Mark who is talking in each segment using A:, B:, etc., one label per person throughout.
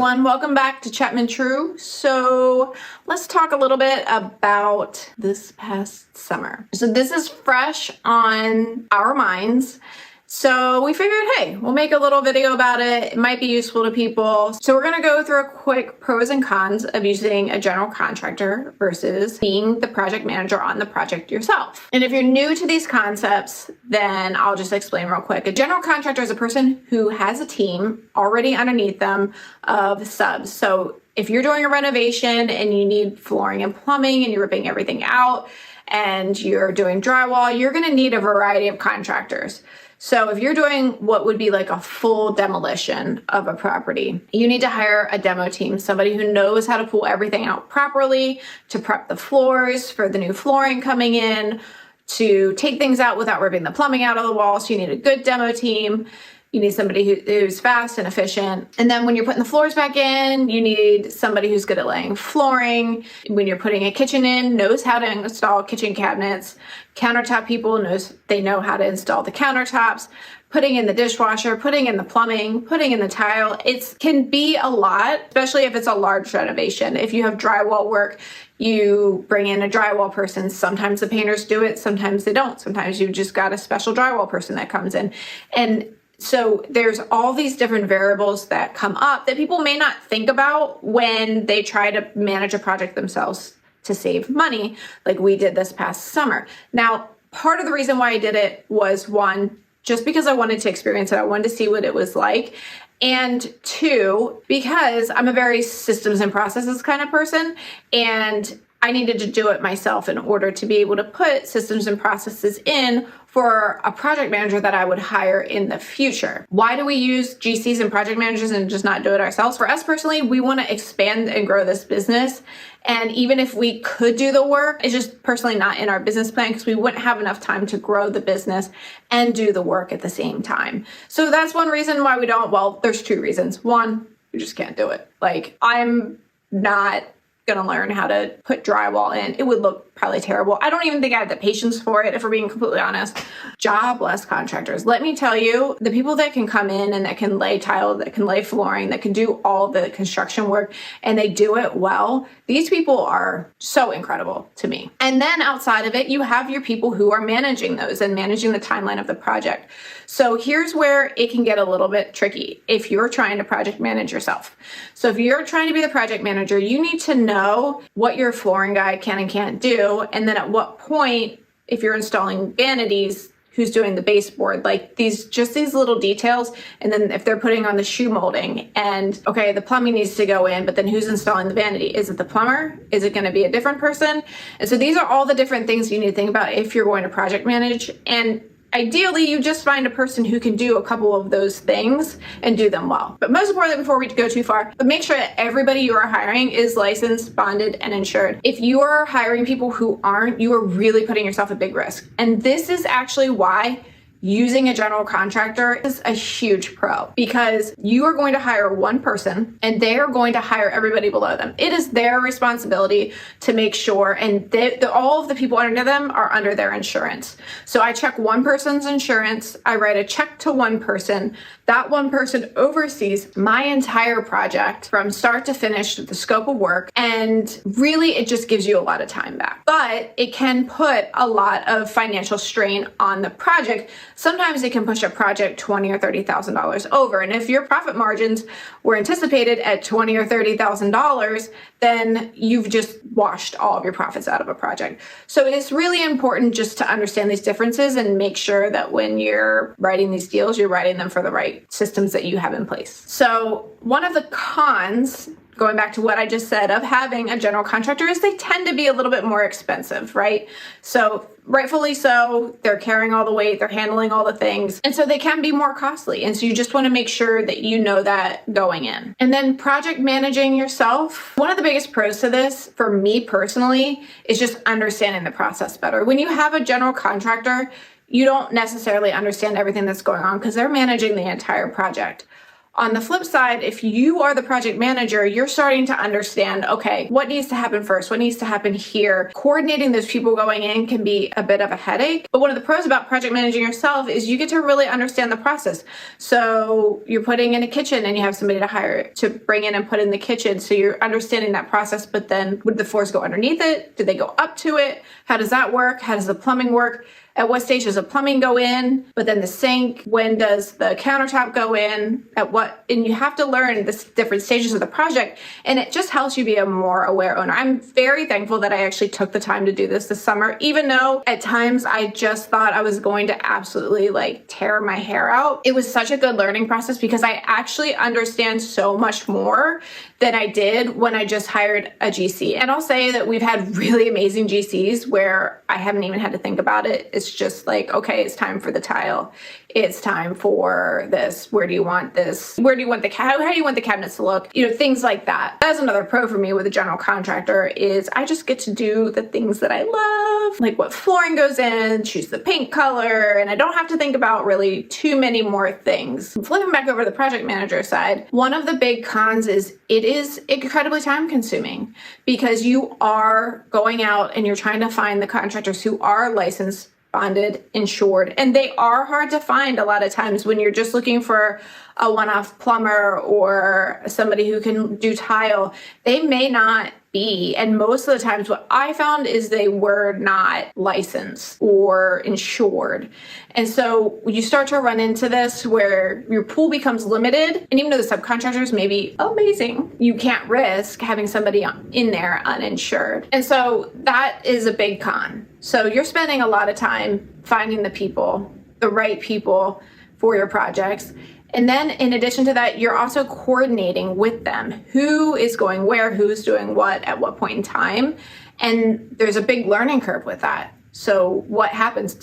A: everyone, welcome back to Chapman True. So let's talk a little bit about this past summer. So this is fresh on our minds. So we figured, hey, we'll make a little video about it. It might be useful to people. So we're gonna go through a quick pros and cons of using a general contractor versus being the project manager on the project yourself. And if you're new to these concepts, then I'll just explain real quick. A general contractor is a person who has a team already underneath them of subs. So if you're doing a renovation and you need flooring and plumbing and you're ripping everything out and you're doing drywall, you're gonna need a variety of contractors. So if you're doing what would be like a full demolition of a property, you need to hire a demo team, somebody who knows how to pull everything out properly, to prep the floors for the new flooring coming in, to take things out without ripping the plumbing out of the wall. So you need a good demo team. You need somebody who's fast and efficient. And then when you're putting the floors back in, you need somebody who's good at laying flooring. When you're putting a kitchen in, knows how to install kitchen cabinets. Countertop people they know how to install the countertops. Putting in the dishwasher, putting in the plumbing, putting in the tile. It can be a lot, especially if it's a large renovation. If you have drywall work, you bring in a drywall person. Sometimes the painters do it, sometimes they don't. Sometimes you've just got a special drywall person that comes in. And so there's all these different variables that come up that people may not think about when they try to manage a project themselves to save money, like we did this past summer. Now, part of the reason why I did it was, one, just because I wanted to experience it. I wanted to see what it was like. And two, because I'm a very systems and processes kind of person, and I needed to do it myself in order to be able to put systems and processes in for a project manager that I would hire in the future. Why do we use GCs and project managers and just not do it ourselves? For us personally, we want to expand and grow this business. And even if we could do the work, it's just personally not in our business plan because we wouldn't have enough time to grow the business and do the work at the same time. So that's one reason why we don't. Well, there's two reasons. One, we just can't do it. Like, I'm not gonna learn how to put drywall in. It would look probably terrible. I don't even think I have the patience for it, if we're being completely honest. Jobless contractors. Let me tell you, the people that can come in and that can lay tile, that can lay flooring, that can do all the construction work, and they do it well, these people are so incredible to me. And then outside of it, you have your people who are managing those and managing the timeline of the project. So here's where it can get a little bit tricky if you're trying to project manage yourself. So if you're trying to be the project manager, you need to know what your flooring guy can and can't do. And then at what point, if you're installing vanities, who's doing the baseboard, like these little details. And then if they're putting on the shoe molding and, okay, the plumbing needs to go in, but then who's installing the vanity? Is it the plumber? Is it going to be a different person? And so these are all the different things you need to think about if you're going to project manage. And ideally, you just find a person who can do a couple of those things and do them well. But most importantly, before we go too far, make sure that everybody you are hiring is licensed, bonded, and insured. If you are hiring people who aren't, you are really putting yourself at big risk. And this is actually why using a general contractor is a huge pro, because you are going to hire one person and they are going to hire everybody below them. It is their responsibility to make sure, and all of the people under them are under their insurance. So I check one person's insurance, I write a check to one person. That one person oversees my entire project from start to finish, the scope of work, and really it just gives you a lot of time back. But it can put a lot of financial strain on the project. Sometimes it can push a project $20,000 or $30,000 over. And if your profit margins were anticipated at $20,000 or $30,000, then you've just washed all of your profits out of a project. So it's really important just to understand these differences and make sure that when you're writing these deals, you're writing them for the right systems that you have in place. So one of the cons, going back to what I just said, of having a general contractor is they tend to be a little bit more expensive, right? So rightfully so, they're carrying all the weight, they're handling all the things, and so they can be more costly. And so you just want to make sure that you know that going in. And then project managing yourself. One of the biggest pros to this, for me personally, is just understanding the process better. When you have a general contractor, you don't necessarily understand everything that's going on because they're managing the entire project. On the flip side, if you are the project manager, you're starting to understand, okay, what needs to happen first? What needs to happen here? Coordinating those people going in can be a bit of a headache. But one of the pros about project managing yourself is you get to really understand the process. So you're putting in a kitchen and you have somebody to hire to bring in and put in the kitchen. So you're understanding that process, but then would the floors go underneath it? Do they go up to it? How does that work? How does the plumbing work? At what stage does the plumbing go in? But then the sink, when does the countertop go in? At what? And you have to learn the different stages of the project, and it just helps you be a more aware owner. I'm very thankful that I actually took the time to do this summer, even though at times I just thought I was going to absolutely like tear my hair out. It was such a good learning process because I actually understand so much more than I did when I just hired a GC. And I'll say that we've had really amazing GCs where I haven't even had to think about it. It's just like, okay, it's time for the tile. It's time for this. Where do you want this? Where do you want how do you want the cabinets to look? You know, things like that. That's another pro for me with a general contractor is I just get to do the things that I love, like what flooring goes in, choose the paint color, and I don't have to think about really too many more things. Flipping back over to the project manager side, one of the big cons is it is incredibly time consuming because you are going out and you're trying to find the contractors who are licensed, bonded, insured, and they are hard to find a lot of times when you're just looking for a one-off plumber or somebody who can do tile. They may not be, and most of the times what I found is they were not licensed or insured. And so you start to run into this where your pool becomes limited, and even though the subcontractors may be amazing, you can't risk having somebody in there uninsured. And so that is a big con. So you're spending a lot of time finding the people, the right people for your projects. And then in addition to that, you're also coordinating with them. Who is going where, who's doing what at what point in time. And there's a big learning curve with that. So what happens?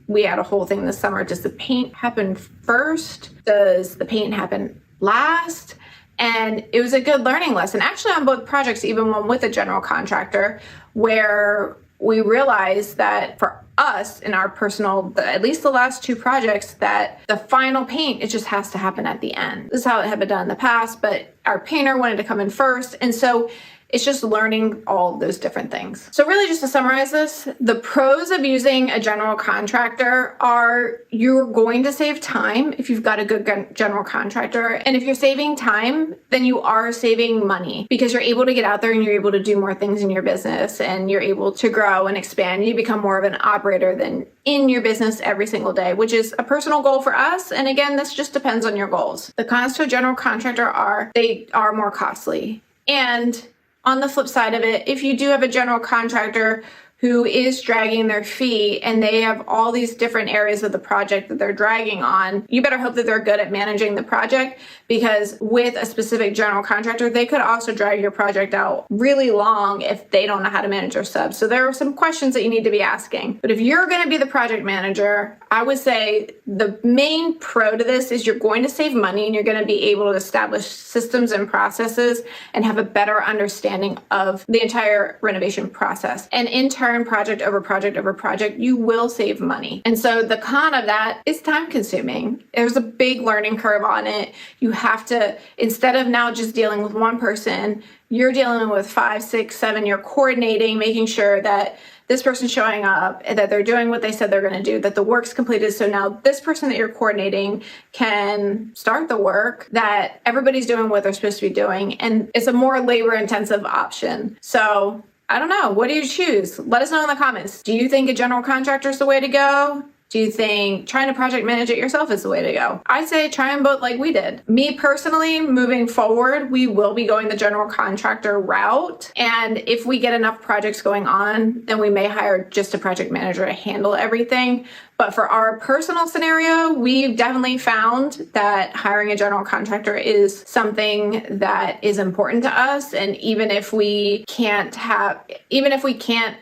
A: We had a whole thing this summer. Does the paint happen first? Does the paint happen last? And it was a good learning lesson, actually on both projects, even one with a general contractor, where we realized that for us in our personal, at least the last two projects, that the final paint, it just has to happen at the end. This is how it had been done in the past, but our painter wanted to come in first. And so it's just learning all of those different things. So really just to summarize this, the pros of using a general contractor are you're going to save time if you've got a good general contractor. And if you're saving time, then you are saving money because you're able to get out there and you're able to do more things in your business and you're able to grow and expand. You become more of an operator than in your business every single day, which is a personal goal for us. And again, this just depends on your goals. The cons to a general contractor are they are more costly. And on the flip side of it, if you do have a general contractor who is dragging their feet and they have all these different areas of the project that they're dragging on, you better hope that they're good at managing the project, because with a specific general contractor, they could also drag your project out really long if they don't know how to manage their subs. So there are some questions that you need to be asking. But if you're going to be the project manager, I would say the main pro to this is you're going to save money and you're going to be able to establish systems and processes and have a better understanding of the entire renovation process. And in turn, project over project over project, you will save money. And so the con of that is time consuming. There's a big learning curve on it. You have to, instead of now just dealing with one person, you're dealing with 5, 6, 7, you're coordinating, making sure that this person's showing up, that they're doing what they said they're going to do, that the work's completed. So now this person that you're coordinating can start the work, that everybody's doing what they're supposed to be doing. And it's a more labor intensive option. So I don't know. What do you choose? Let us know in the comments. Do you think a general contractor is the way to go? Do you think trying to project manage it yourself is the way to go? I say try them both like we did. Me personally, moving forward, we will be going the general contractor route. And if we get enough projects going on, then we may hire just a project manager to handle everything. But for our personal scenario, we've definitely found that hiring a general contractor is something that is important to us. And even if we can't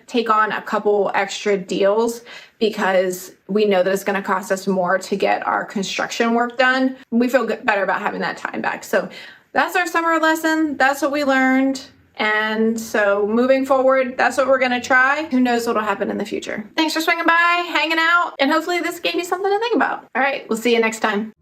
A: take on a couple extra deals because we know that it's going to cost us more to get our construction work done, we feel better about having that time back. So that's our summer lesson. That's what we learned. And so moving forward, that's what we're going to try. Who knows what'll happen in the future. Thanks for swinging by, hanging out, and hopefully this gave you something to think about. All right, we'll see you next time.